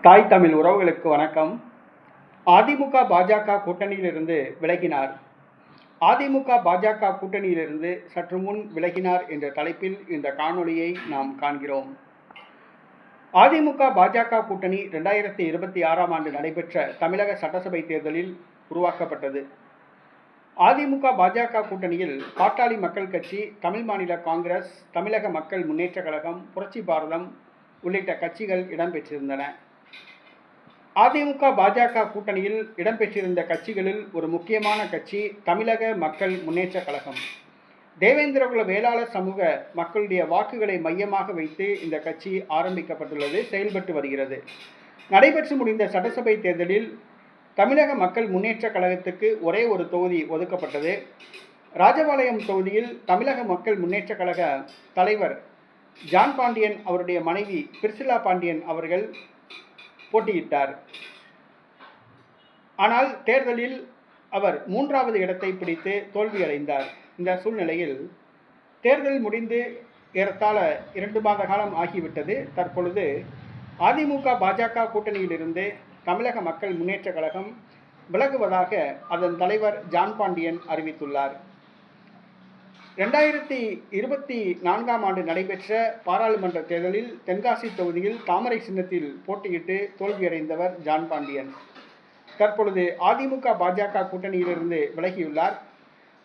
தாய் தமிழ் உறவுகளுக்கு வணக்கம். அதிமுக பாஜக கூட்டணியிலிருந்து விலகினார். அதிமுக பாஜக கூட்டணியிலிருந்து சற்று முன் விலகினார் என்ற தலைப்பில் இந்த காணொளியை நாம் காண்கிறோம். அதிமுக பாஜக கூட்டணி 2026ஆம் ஆண்டு நடைபெற்ற தமிழக சட்டசபை தேர்தலில் உருவாக்கப்பட்டது. அதிமுக பாஜக கூட்டணியில் பாட்டாளி மக்கள் கட்சி, தமிழ் மாநில காங்கிரஸ், தமிழக மக்கள் முன்னேற்றக் கழகம், புரட்சி பாரதம் உள்ளிட்ட கட்சிகள் இடம்பெற்றிருந்தன. அதிமுக பாஜக கூட்டணியில் இடம்பெற்றிருந்த கட்சிகளில் ஒரு முக்கியமான கட்சி தமிழக மக்கள் முன்னேற்றக் கழகம். தேவேந்திரகுல வேளாளர் சமூக மக்களுடைய வாக்குகளை மையமாக வைத்து இந்த கட்சி ஆரம்பிக்கப்பட்டுள்ளது, செயல்பட்டு வருகிறது. நடைபெற்று முடிந்த சட்டசபை தேர்தலில் தமிழக மக்கள் முன்னேற்றக் கழகத்துக்கு ஒரே ஒரு தொகுதி ஒதுக்கப்பட்டது. ராஜபாளையம் தொகுதியில் தமிழக மக்கள் முன்னேற்றக் கழக தலைவர் ஜான் பாண்டியன் அவருடைய மனைவி பிரிசிலா பாண்டியன் அவர்கள் போட்டியிட்டார். ஆனால் தேர்தலில் அவர் 3வது இடத்தை பிடித்து தோல்வியடைந்தார். இந்த சூழ்நிலையில் தேர்தல் முடிந்து ஏறத்தாழ 2 மாத காலம் ஆகிவிட்டது. தற்பொழுது அதிமுக பாஜக கூட்டணியிலிருந்து தமிழக மக்கள் முன்னேற்றக் கழகம் விலகுவதாக அதன் தலைவர் ஜான் பாண்டியன் அறிவித்துள்ளார். 2024ஆம் ஆண்டு நடைபெற்ற பாராளுமன்ற தேர்தலில் தென்காசி தொகுதியில் தாமரை சின்னத்தில் போட்டியிட்டு தோல்வியடைந்தவர் ஜான் பாண்டியன். தற்பொழுது அதிமுக பாஜக கூட்டணியிலிருந்து விலகியுள்ளார்.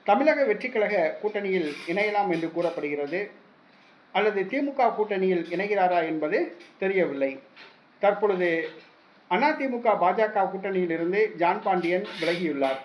தமிழக வெற்றிக் கழக கூட்டணியில் இணையலாம் என்று கூறப்படுகிறது. அல்லது திமுக கூட்டணியில் இணைகிறாரா என்பது தெரியவில்லை. தற்பொழுது அதிமுக பாஜக கூட்டணியிலிருந்து ஜான் பாண்டியன் விலகியுள்ளார்.